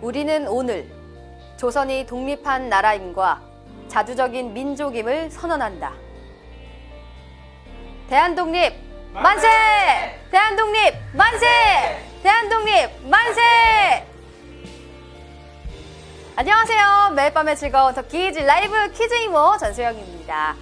우리는 오늘 조선이 독립한 나라임과 자주적인 민족임을 선언한다. 대한독립 만세! 대한독립 만세! 대한독립 만세! 안녕하세요. 매일 밤의 즐거운 더키즈 라이브 퀴즈 이모 전수영입니다.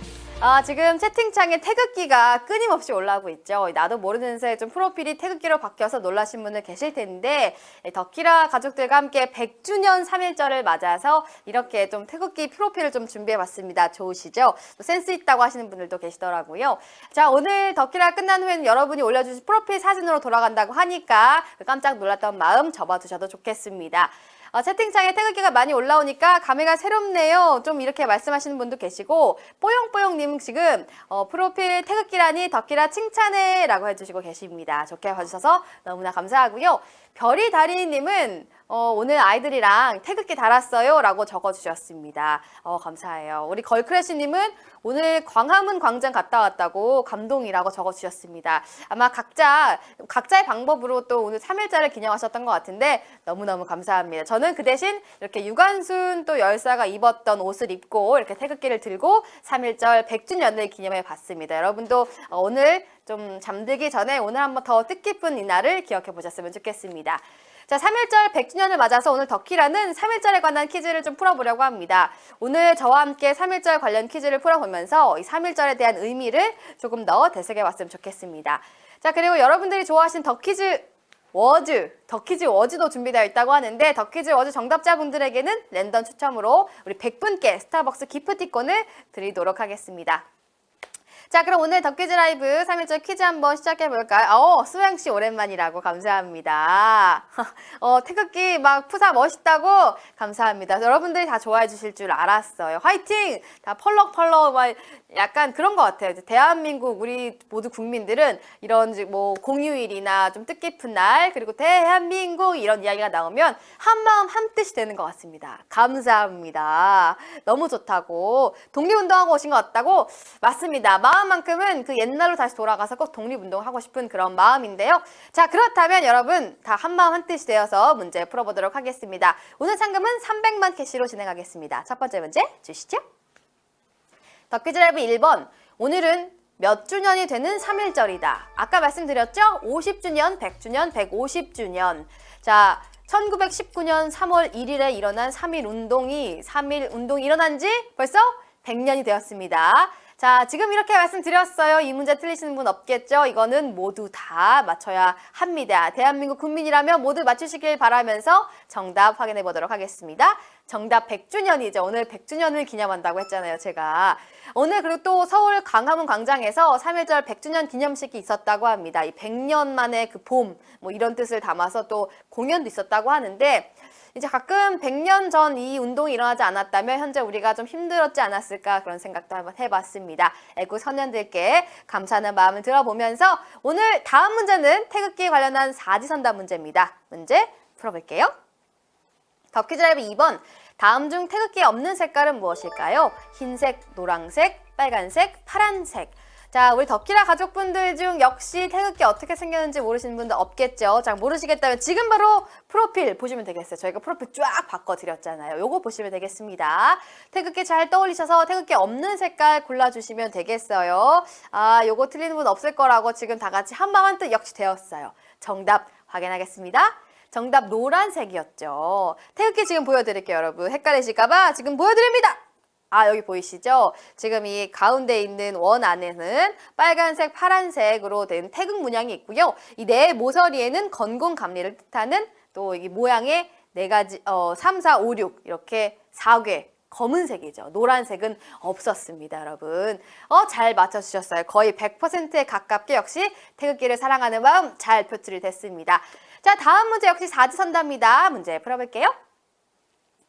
지금 채팅창에 태극기가 끊임없이 올라오고 있죠. 나도 모르는 새에 좀 프로필이 태극기로 바뀌어서 놀라신 분들 계실 텐데, 더키라 가족들과 함께 100주년 3.1절을 맞아서 이렇게 좀 태극기 프로필을 좀 준비해봤습니다. 좋으시죠? 또 센스 있다고 하시는 분들도 계시더라고요. 자, 오늘 더키라 끝난 후에는 여러분이 올려주신 프로필 사진으로 돌아간다고 하니까 깜짝 놀랐던 마음 접어두셔도 좋겠습니다. 채팅창에 태극기가 많이 올라오니까 감회가 새롭네요. 좀 이렇게 말씀하시는 분도 계시고, 뽀용뽀용님 지금 프로필 태극기라니 더키라 칭찬해 라고 해주시고 계십니다. 좋게 봐주셔서 너무나 감사하고요. 별이다리님은 오늘 아이들이랑 태극기 달았어요 라고 적어주셨습니다. 감사해요. 우리 걸크래쉬님은 오늘 광화문 광장 갔다 왔다고 감동이라고 적어주셨습니다. 아마 각자의 방법으로 또 오늘 3.1절을 기념하셨던 것 같은데 너무너무 감사합니다. 저는 그 대신 이렇게 유관순 또 열사가 입었던 옷을 입고 이렇게 태극기를 들고 3.1절 100주년을 기념해 봤습니다. 여러분도 오늘 좀 잠들기 전에 오늘 한번 더 뜻깊은 이날을 기억해 보셨으면 좋겠습니다. 자, 3.1절 100주년을 맞아서 오늘 더키라는 3.1절에 관한 퀴즈를 좀 풀어보려고 합니다. 오늘 저와 함께 3.1절 관련 퀴즈를 풀어보면서 이 3.1절에 대한 의미를 조금 더 되새겨봤으면 좋겠습니다. 자, 그리고 여러분들이 좋아하시는 더키즈 워즈도 준비되어 있다고 하는데 더키즈 워즈 정답자분들에게는 랜덤 추첨으로 우리 100분께 스타벅스 기프티콘을 드리도록 하겠습니다. 자, 그럼 오늘 더키즈 라이브 3.1절 퀴즈 한번 시작해볼까요? 수양씨 오랜만이라고 감사합니다. 태극기 막 푸사 멋있다고 감사합니다. 여러분들이 다 좋아해 주실 줄 알았어요. 화이팅! 다 펄럭펄럭 막 약간 그런 것 같아요. 대한민국 우리 모두 국민들은 이런 뭐 공휴일이나 좀 뜻깊은 날 그리고 대한민국 이런 이야기가 나오면 한마음 한뜻이 되는 것 같습니다. 감사합니다. 너무 좋다고. 독립운동하고 오신 것 같다고? 맞습니다. 마음만큼은 그 옛날로 다시 돌아가서 꼭 독립운동하고 싶은 그런 마음인데요. 자, 그렇다면 여러분 다 한마음 한뜻이 되어서 문제 풀어보도록 하겠습니다. 오늘 상금은 300만 캐시로 진행하겠습니다. 첫 번째 문제 주시죠. 더키즈 라이브 1번. 오늘은 몇 주년이 되는 3.1절이다. 아까 말씀드렸죠? 50주년, 100주년, 150주년. 자, 1919년 3월 1일에 일어난 3.1 운동이 일어난 지 벌써 100년이 되었습니다. 자, 지금 이렇게 말씀드렸어요. 이 문제 틀리시는 분 없겠죠? 이거는 모두 다 맞춰야 합니다. 대한민국 국민이라면 모두 맞추시길 바라면서 정답 확인해 보도록 하겠습니다. 정답 100주년이죠. 오늘 100주년을 기념한다고 했잖아요, 제가. 오늘 그리고 또 서울 광화문 광장에서 3.1절 100주년 기념식이 있었다고 합니다. 이 100년 만에 그 봄, 뭐 이런 뜻을 담아서 또 공연도 있었다고 하는데 이제 가끔 100년 전 이 운동이 일어나지 않았다면 현재 우리가 좀 힘들었지 않았을까 그런 생각도 한번 해봤습니다. 애국 선현들께 감사하는 마음을 들어보면서 오늘 다음 문제는 태극기 관련한 사지선다 문제입니다. 문제 풀어볼게요. 더키즈 라이브 2번. 다음 중 태극기에 없는 색깔은 무엇일까요? 흰색, 노란색, 빨간색, 파란색. 자, 우리 더키라 가족분들 중 역시 태극기 어떻게 생겼는지 모르시는 분들 없겠죠? 자, 모르시겠다면 지금 바로 프로필 보시면 되겠어요. 저희가 프로필 쫙 바꿔드렸잖아요. 요거 보시면 되겠습니다. 태극기 잘 떠올리셔서 태극기 없는 색깔 골라주시면 되겠어요. 요거 틀리는 분 없을 거라고 지금 다 같이 한마음 한뜻 역시 되었어요. 정답 확인하겠습니다. 정답 노란색이었죠. 태극기 지금 보여드릴게요, 여러분. 헷갈리실까봐 지금 보여드립니다. 여기 보이시죠? 지금 이 가운데 있는 원 안에는 빨간색, 파란색으로 된 태극 문양이 있고요. 이 네 모서리에는 건공 감리를 뜻하는 또 이 모양의 네 가지, 3, 4, 5, 6 이렇게 4개 검은색이죠. 노란색은 없었습니다, 여러분. 잘 맞춰주셨어요. 거의 100%에 가깝게 역시 태극기를 사랑하는 마음 잘 표출이 됐습니다. 자, 다음 문제 역시 사지선다입니다. 문제 풀어볼게요.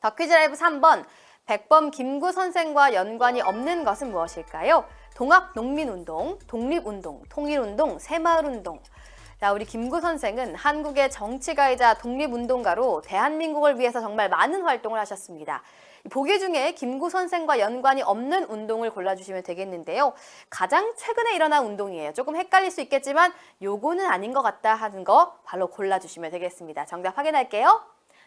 더퀴즈 라이브 3번. 백범 김구 선생과 연관이 없는 것은 무엇일까요? 동학농민운동, 독립운동, 통일운동, 새마을운동. 자, 우리 김구 선생은 한국의 정치가이자 독립운동가로 대한민국을 위해서 정말 많은 활동을 하셨습니다. 보기 중에 김구 선생과 연관이 없는 운동을 골라주시면 되겠는데요. 가장 최근에 일어난 운동이에요. 조금 헷갈릴 수 있겠지만 요거는 아닌 것 같다 하는 거 바로 골라주시면 되겠습니다. 정답 확인할게요.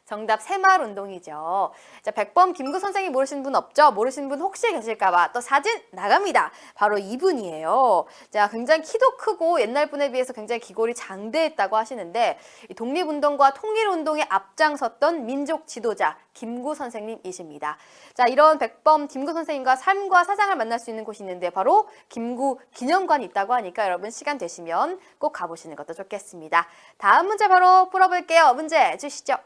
정답 새마을운동이죠. 자, 100번 김구 선생님 모르시는 분 없죠? 모르시는 분 혹시 계실까봐 또 사진 나갑니다. 바로 이분이에요. 자, 굉장히 키도 크고 옛날 분에 비해서 굉장히 기골이 장대했다고 하시는데 이 독립운동과 통일운동에 앞장섰던 민족 지도자 김구 선생님이십니다. 자, 이런 100번 김구 선생님과 삶과 사상을 만날 수 있는 곳이 있는데 바로 김구 기념관이 있다고 하니까 여러분 시간 되시면 꼭 가보시는 것도 좋겠습니다. 다음 문제 바로 풀어볼게요. 문제 주시죠.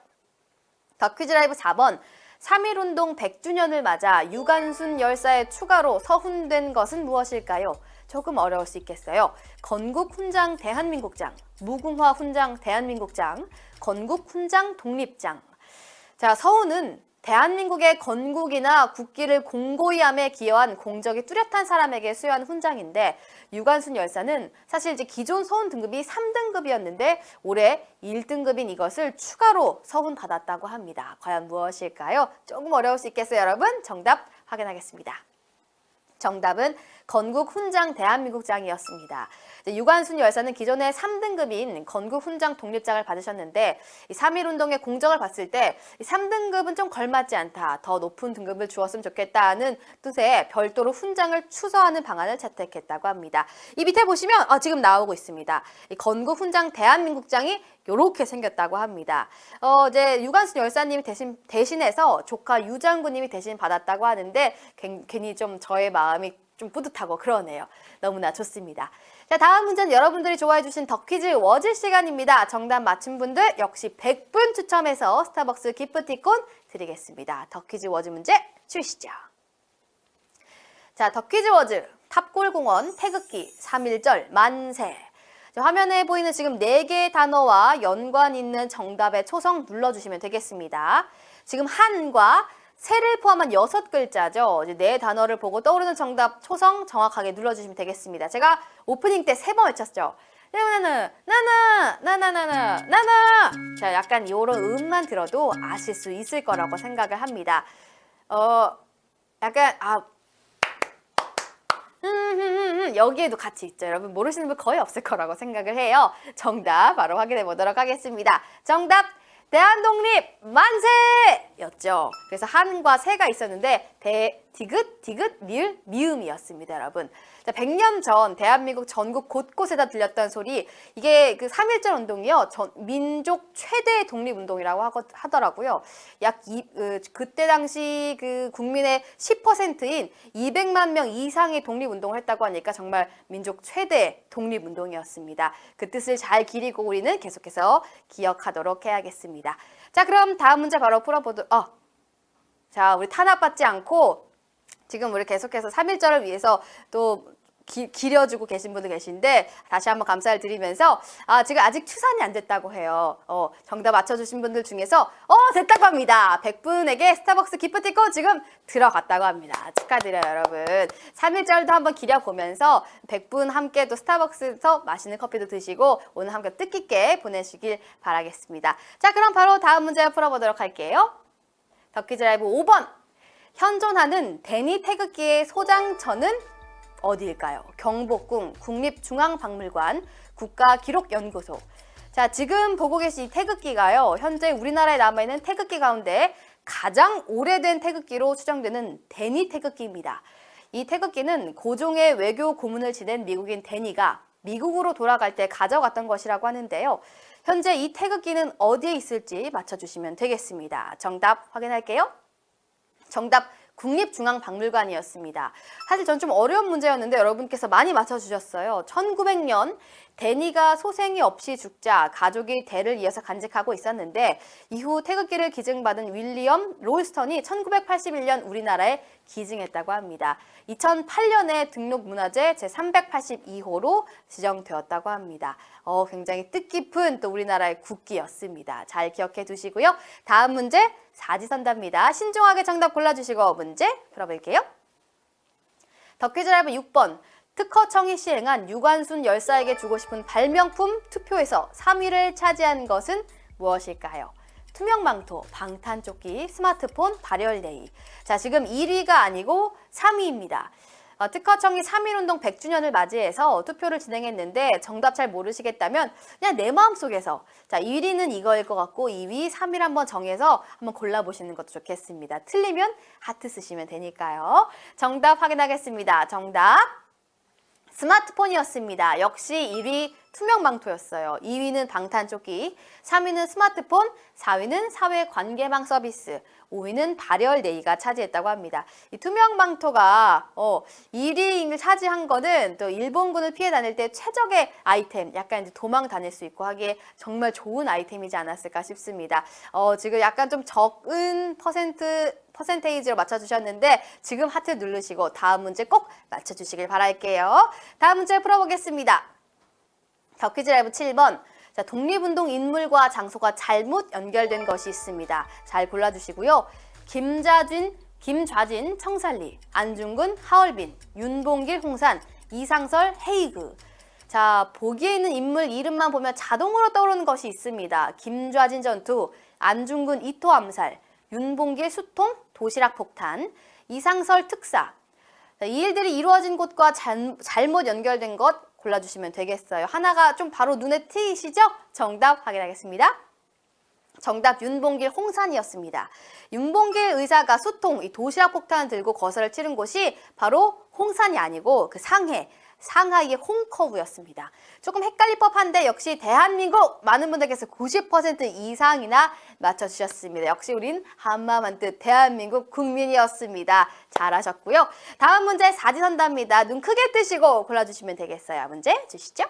더 퀴즈 라이브 4번. 3.1운동 100주년을 맞아 유관순 열사의 추가로 서훈된 것은 무엇일까요? 조금 어려울 수 있겠어요. 건국훈장 대한민국장, 무궁화 훈장 대한민국장, 건국훈장 독립장. 자, 서훈은 대한민국의 건국이나 국기를 공고히 함에 기여한 공적이 뚜렷한 사람에게 수여한 훈장인데 유관순 열사는 사실 이제 기존 서훈 등급이 3등급이었는데 올해 1등급인 이것을 추가로 서훈 받았다고 합니다. 과연 무엇일까요? 조금 어려울 수 있겠어요, 여러분? 정답 확인하겠습니다. 정답은 건국훈장 대한민국장이었습니다. 유관순 열사는 기존의 3등급인 건국훈장 독립장을 받으셨는데 이 3.1운동의 공적을 봤을 때 이 3등급은 좀 걸맞지 않다. 더 높은 등급을 주었으면 좋겠다는 뜻에 별도로 훈장을 추서하는 방안을 채택했다고 합니다. 이 밑에 보시면 지금 나오고 있습니다. 이 건국훈장 대한민국장이 이렇게 생겼다고 합니다. 이제 유관순 열사님이 대신해서 조카 유장군님이 대신 받았다고 하는데 괜히 좀 저의 마음이 좀 뿌듯하고 그러네요. 너무나 좋습니다. 자, 다음 문제는 여러분들이 좋아해 주신 더 퀴즈 워즈 시간입니다. 정답 맞춘 분들 역시 100분 추첨해서 스타벅스 기프티콘 드리겠습니다. 더 퀴즈 워즈 문제 주시죠. 자, 더 퀴즈 워즈 탑골공원 태극기 3.1절 만세. 자, 화면에 보이는 지금 4개의 단어와 연관 있는 정답의 초성 눌러주시면 되겠습니다. 지금 한과 새를 포함한 6글자죠. 이제 4단어를 보고 떠오르는 정답 초성 정확하게 눌러주시면 되겠습니다. 제가 오프닝 때 3번 외쳤죠. 나나. 자, 약간 이런 음만 들어도 아실 수 있을 거라고 생각을 합니다. 약간 여기에도 같이 있죠. 여러분 모르시는 분 거의 없을 거라고 생각을 해요. 정답 바로 확인해 보도록 하겠습니다. 정답 대한독립 만세였죠. 그래서 한과 새가 있었는데 디귿, 리을, 미음이었습니다, 여러분. 자, 100년 전 대한민국 전국 곳곳에다 들렸던 소리, 이게 그 3.1절 운동이요. 민족 최대 독립운동이라고 하더라고요. 그때 당시 그 국민의 10%인 200만 명 이상의 독립운동을 했다고 하니까 정말 민족 최대 독립운동이었습니다. 그 뜻을 잘 기리고 우리는 계속해서 기억하도록 해야겠습니다. 자, 그럼 다음 문제 바로 자, 우리 탄압받지 않고 지금 우리 계속해서 3.1절을 위해서 또 기려주고 계신 분도 계신데 다시 한번 감사를 드리면서 지금 아직 추산이 안 됐다고 해요. 정답 맞춰주신 분들 중에서 됐다고 합니다. 100분에게 스타벅스 기프티콘 지금 들어갔다고 합니다. 축하드려요, 여러분. 3.1절도 한번 기려보면서 100분 함께 또 스타벅스에서 맛있는 커피도 드시고 오늘 함께 뜻깊게 보내시길 바라겠습니다. 자, 그럼 바로 다음 문제 풀어보도록 할게요. 더 퀴즈 라이브 5번. 현존하는 데니 태극기의 소장처는 어디일까요? 경복궁, 국립중앙박물관, 국가기록연구소. 자, 지금 보고 계신 이 태극기가요. 현재 우리나라에 남아있는 태극기 가운데 가장 오래된 태극기로 추정되는 데니 태극기입니다. 이 태극기는 고종의 외교 고문을 지낸 미국인 데니가 미국으로 돌아갈 때 가져갔던 것이라고 하는데요. 현재 이 태극기는 어디에 있을지 맞춰주시면 되겠습니다. 정답 확인할게요. 정답 국립중앙박물관이었습니다. 사실 전 좀 어려운 문제였는데 여러분께서 많이 맞춰주셨어요. 1900년 데니가 소생이 없이 죽자 가족이 대를 이어서 간직하고 있었는데 이후 태극기를 기증받은 윌리엄 롤스턴이 1981년 우리나라에 기증했다고 합니다. 2008년에 등록문화재 제382호로 지정되었다고 합니다. 굉장히 뜻깊은 또 우리나라의 국기였습니다. 잘 기억해 두시고요. 다음 문제 사지선답니다. 신중하게 정답 골라주시고 문제 풀어볼게요. 더 퀴즈 라이브 6번. 특허청이 시행한 유관순 열사에게 주고 싶은 발명품 투표에서 3위를 차지한 것은 무엇일까요? 투명망토, 방탄조끼, 스마트폰, 발열레이. 자, 지금 1위가 아니고 3위입니다. 특허청이 3.1운동 100주년을 맞이해서 투표를 진행했는데 정답 잘 모르시겠다면 그냥 내 마음속에서 자 1위는 이거일 것 같고 2위, 3위를 한번 정해서 한번 골라보시는 것도 좋겠습니다. 틀리면 하트 쓰시면 되니까요. 정답 확인하겠습니다. 정답 스마트폰이었습니다. 역시 1위 투명망토였어요. 2위는 방탄조끼, 3위는 스마트폰, 4위는 사회관계망 서비스, 5위는 발열네이가 차지했다고 합니다. 이 투명망토가 1위를 차지한 거는 또 일본군을 피해 다닐 때 최적의 아이템, 약간 이제 도망 다닐 수 있고 하기에 정말 좋은 아이템이지 않았을까 싶습니다. 지금 약간 좀 적은 퍼센테이지로 맞춰주셨는데 지금 하트 누르시고 다음 문제 꼭 맞춰주시길 바랄게요. 다음 문제 풀어보겠습니다. 덕퀴즈 라이브 7번. 자, 독립운동 인물과 장소가 잘못 연결된 것이 있습니다. 잘 골라주시고요. 김좌진, 청살리, 안중근, 하얼빈, 윤봉길, 홍산, 이상설, 헤이그. 자, 보기에 있는 인물 이름만 보면 자동으로 떠오르는 것이 있습니다. 김좌진 전투, 안중근 이토 암살, 윤봉길 수통, 도시락 폭탄, 이상설 특사. 자, 이 일들이 이루어진 곳과 잘못 연결된 것 골라주시면 되겠어요. 하나가 좀 바로 눈에 띄시죠? 정답 확인하겠습니다. 정답 윤봉길 홍산이었습니다. 윤봉길 의사가 수통, 이 도시락 폭탄을 들고 거설을 치른 곳이 바로 홍산이 아니고 그 상하이의 홍커우였습니다. 조금 헷갈릴 법한데 역시 대한민국 많은 분들께서 90% 이상이나 맞춰주셨습니다. 역시 우린 한마음 한뜻 대한민국 국민이었습니다. 잘하셨고요. 다음 문제 사지선다입니다. 눈 크게 뜨시고 골라주시면 되겠어요. 문제 주시죠.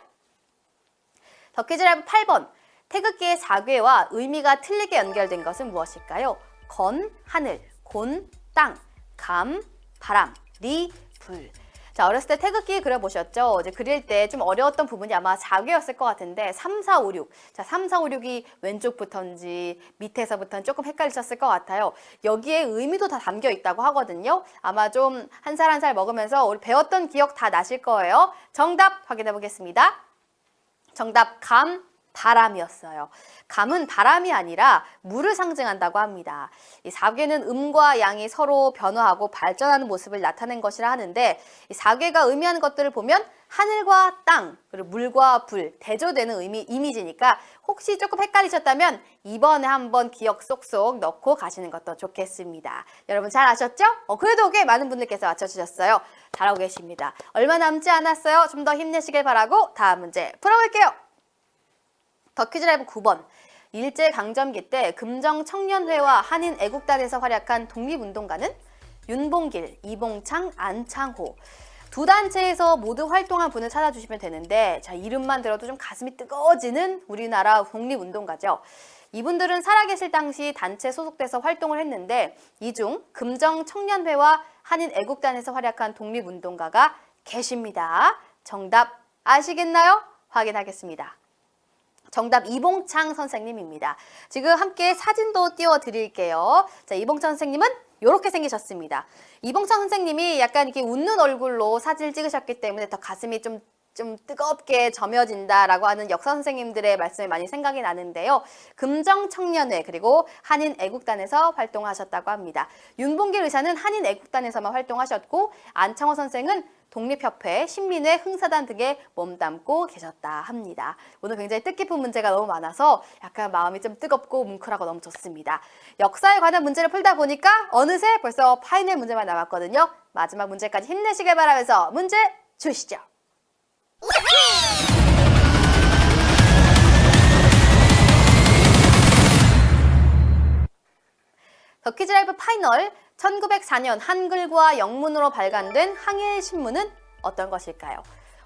덕퀴즈 라이브 8번. 태극기의 사괴와 의미가 틀리게 연결된 것은 무엇일까요? 건, 하늘, 곤, 땅, 감, 바람, 리, 불. 자, 어렸을 때 태극기 그려보셨죠? 이제 그릴 때 좀 어려웠던 부분이 아마 4개였을 것 같은데 3, 4, 5, 6. 자, 3, 4, 5, 6이 왼쪽부터인지 밑에서부터는 조금 헷갈리셨을 것 같아요. 여기에 의미도 다 담겨 있다고 하거든요. 아마 좀 한 살 한 살 먹으면서 우리 배웠던 기억 다 나실 거예요. 정답 확인해 보겠습니다. 정답 감, 바람이었어요. 감은 바람이 아니라 물을 상징한다고 합니다. 이 사괴는 음과 양이 서로 변화하고 발전하는 모습을 나타낸 것이라 하는데 이 사괴가 의미하는 것들을 보면 하늘과 땅, 그리고 물과 불, 대조되는 이미지니까 혹시 조금 헷갈리셨다면 이번에 한번 기억 쏙쏙 넣고 가시는 것도 좋겠습니다. 여러분 잘 아셨죠? 그래도 꽤 많은 분들께서 맞춰주셨어요. 잘하고 계십니다. 얼마 남지 않았어요. 좀 더 힘내시길 바라고 다음 문제 풀어볼게요. 덕퀴즈 라이브 9번. 일제강점기 때 금정청년회와 한인애국단에서 활약한 독립운동가는 윤봉길, 이봉창, 안창호. 두 단체에서 모두 활동한 분을 찾아주시면 되는데 자 이름만 들어도 좀 가슴이 뜨거워지는 우리나라 독립운동가죠. 이분들은 살아계실 당시 단체 소속돼서 활동을 했는데 이 중 금정청년회와 한인애국단에서 활약한 독립운동가가 계십니다. 정답 아시겠나요? 확인하겠습니다. 정답 이봉창 선생님입니다. 지금 함께 사진도 띄워드릴게요. 자, 이봉창 선생님은 이렇게 생기셨습니다. 이봉창 선생님이 약간 이렇게 웃는 얼굴로 사진을 찍으셨기 때문에 더 가슴이 좀 뜨겁게 점여진다라고 하는 역사 선생님들의 말씀이 많이 생각이 나는데요. 금정청년회 그리고 한인애국단에서 활동하셨다고 합니다. 윤봉길 의사는 한인애국단에서만 활동하셨고 안창호 선생은 독립협회, 신민회, 흥사단 등에 몸담고 계셨다 합니다. 오늘 굉장히 뜻깊은 문제가 너무 많아서 약간 마음이 좀 뜨겁고 뭉클하고 너무 좋습니다. 역사에 관한 문제를 풀다 보니까 어느새 벌써 파이널 문제만 남았거든요. 마지막 문제까지 힘내시길 바라면서 문제 주시죠. 덕퀴즈 라이브 파이널. 1904년 한글과 영문으로 발간된 항일신문은 어떤 것일까요?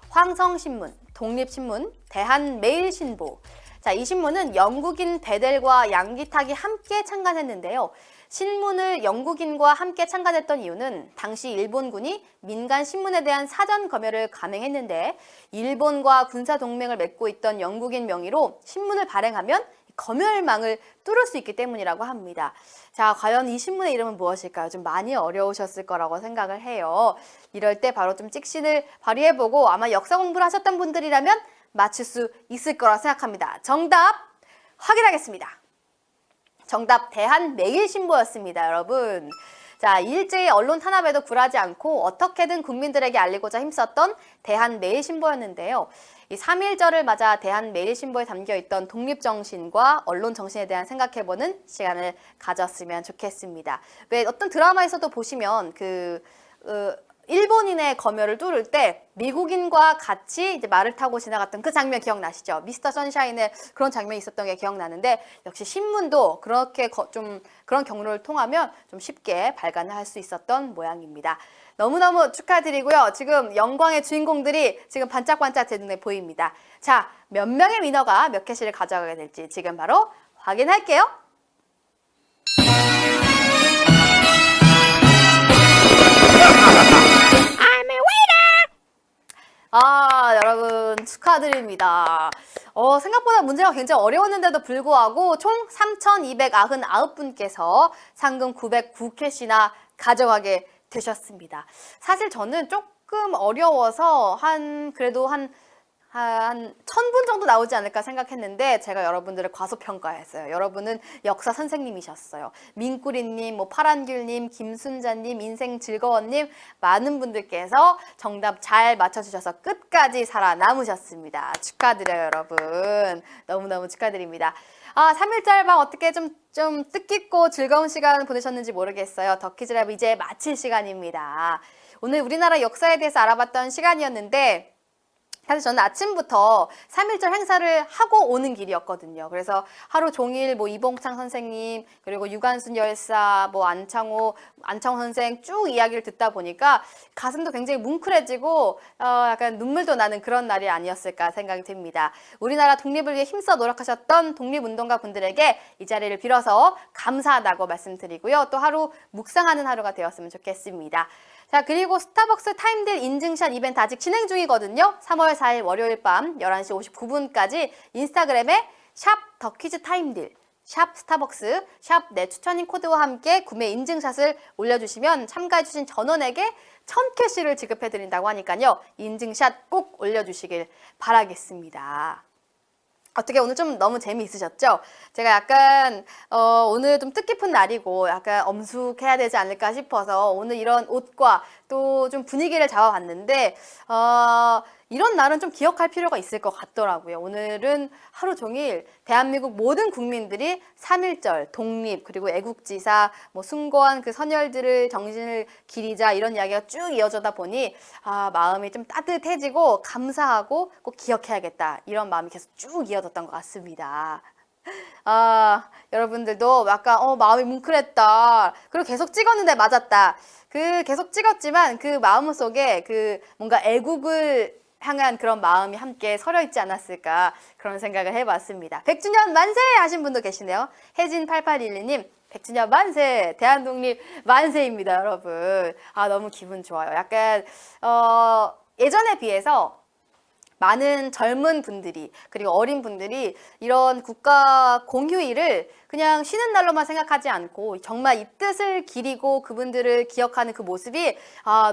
황성신문, 독립신문, 대한매일신보. 자, 이 신문은 영국인 베델과 양기탁이 함께 창간했는데요. 신문을 영국인과 함께 창간했던 이유는 당시 일본군이 민간 신문에 대한 사전 검열을 감행했는데 일본과 군사 동맹을 맺고 있던 영국인 명의로 신문을 발행하면 검열망을 뚫을 수 있기 때문이라고 합니다. 자, 과연 이 신문의 이름은 무엇일까요? 좀 많이 어려우셨을 거라고 생각을 해요. 이럴 때 바로 좀 찍신을 발휘해보고 아마 역사 공부를 하셨던 분들이라면 맞출 수 있을 거라 생각합니다. 정답 확인하겠습니다. 정답 대한매일신보였습니다, 여러분. 자, 일제히 언론 탄압에도 굴하지 않고 어떻게든 국민들에게 알리고자 힘썼던 대한매일신보였는데요. 이 3.1절을 맞아 대한매일신보에 담겨있던 독립정신과 언론정신에 대한 생각해보는 시간을 가졌으면 좋겠습니다. 왜 어떤 드라마에서도 보시면 일본인의 검열을 뚫을 때 미국인과 같이 이제 말을 타고 지나갔던 그 장면 기억나시죠? 미스터 선샤인에 그런 장면이 있었던 게 기억나는데 역시 신문도 그렇게 좀 그런 경로를 통하면 좀 쉽게 발간을 할 수 있었던 모양입니다. 너무너무 축하드리고요. 지금 영광의 주인공들이 지금 반짝반짝 제 눈에 보입니다. 자, 몇 명의 위너가 몇 캐시를 가져가게 될지 지금 바로 확인할게요. 여러분 축하드립니다. 생각보다 문제가 굉장히 어려웠는데도 불구하고 총 3,299분께서 상금 909캐시나 가져가게 되셨습니다. 사실 저는 조금 어려워서 그래도 한 1,000분 정도 나오지 않을까 생각했는데 제가 여러분들을 과소평가했어요. 여러분은 역사 선생님이셨어요. 민꾸리님, 파란귤님, 김순자님, 인생즐거웠님 많은 분들께서 정답 잘 맞춰주셔서 끝까지 살아남으셨습니다. 축하드려요, 여러분. 너무너무 축하드립니다. 3.1절방 어떻게 좀 뜻깊고 즐거운 시간 보내셨는지 모르겠어요. 덕키즈라이브 이제 마칠 시간입니다. 오늘 우리나라 역사에 대해서 알아봤던 시간이었는데 사실 저는 아침부터 3.1절 행사를 하고 오는 길이었거든요. 그래서 하루 종일 이봉창 선생님, 그리고 유관순 열사, 안창호 선생 쭉 이야기를 듣다 보니까 가슴도 굉장히 뭉클해지고 약간 눈물도 나는 그런 날이 아니었을까 생각이 듭니다. 우리나라 독립을 위해 힘써 노력하셨던 독립운동가 분들에게 이 자리를 빌어서 감사하다고 말씀드리고요. 또 하루 묵상하는 하루가 되었으면 좋겠습니다. 자, 그리고 스타벅스 타임딜 인증샷 이벤트 아직 진행 중이거든요. 3월 4일 월요일 밤 11시 59분까지 인스타그램에 샵 더퀴즈 타임딜, 샵 스타벅스, 샵 내 추천인 코드와 함께 구매 인증샷을 올려주시면 참가해주신 전원에게 1000캐시를 지급해드린다고 하니까요. 인증샷 꼭 올려주시길 바라겠습니다. 어떻게 오늘 좀 너무 재미있으셨죠? 제가 약간 오늘 좀 뜻깊은 날이고 약간 엄숙해야 되지 않을까 싶어서 오늘 이런 옷과 또 좀 분위기를 잡아봤는데 이런 날은 좀 기억할 필요가 있을 것 같더라고요. 오늘은 하루 종일 대한민국 모든 국민들이 3.1절, 독립, 그리고 애국지사, 숭고한 그 선열들을 정신을 기리자 이런 이야기가 쭉 이어져다 보니 마음이 좀 따뜻해지고 감사하고 꼭 기억해야겠다 이런 마음이 계속 쭉 이어졌던 것 같습니다. 여러분들도 약간 마음이 뭉클했다. 그리고 계속 찍었는데 맞았다. 계속 찍었지만 그 마음속에 뭔가 애국을 향한 그런 마음이 함께 서려 있지 않았을까 그런 생각을 해봤습니다. 100주년 만세 하신 분도 계시네요. 혜진8812님 100주년 만세, 대한독립 만세입니다, 여러분. 너무 기분 좋아요. 약간 예전에 비해서 많은 젊은 분들이 그리고 어린 분들이 이런 국가 공휴일을 그냥 쉬는 날로만 생각하지 않고 정말 이 뜻을 기리고 그분들을 기억하는 그 모습이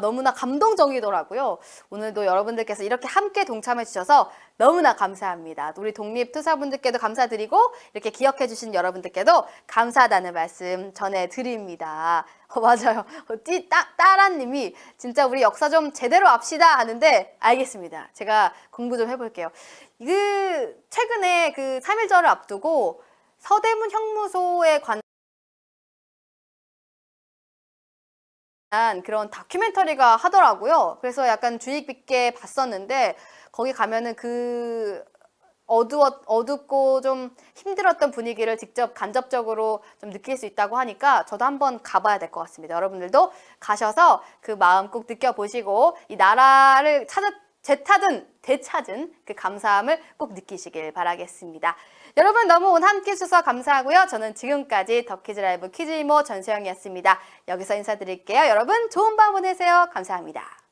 너무나 감동적이더라고요. 오늘도 여러분들께서 이렇게 함께 동참해 주셔서 너무나 감사합니다. 우리 독립투사분들께도 감사드리고 이렇게 기억해 주신 여러분들께도 감사하다는 말씀 전해드립니다. 맞아요. 따라님이 진짜 우리 역사 좀 제대로 압시다 하는데 알겠습니다. 제가 공부 좀 해볼게요. 최근에 3.1절을 앞두고 서대문 형무소에 관한 그런 다큐멘터리가 하더라고요. 그래서 약간 주의 깊게 봤었는데 거기 가면은 어둡고 좀 힘들었던 분위기를 직접 간접적으로 좀 느낄 수 있다고 하니까 저도 한번 가봐야 될 것 같습니다. 여러분들도 가셔서 그 마음 꼭 느껴보시고 이 나라를 되찾은 그 감사함을 꼭 느끼시길 바라겠습니다. 여러분 너무 오늘 함께 해주셔서 감사하고요. 저는 지금까지 덕키즈라이브 퀴즈 이모 전소영이었습니다. 여기서 인사드릴게요. 여러분 좋은 밤 보내세요. 감사합니다.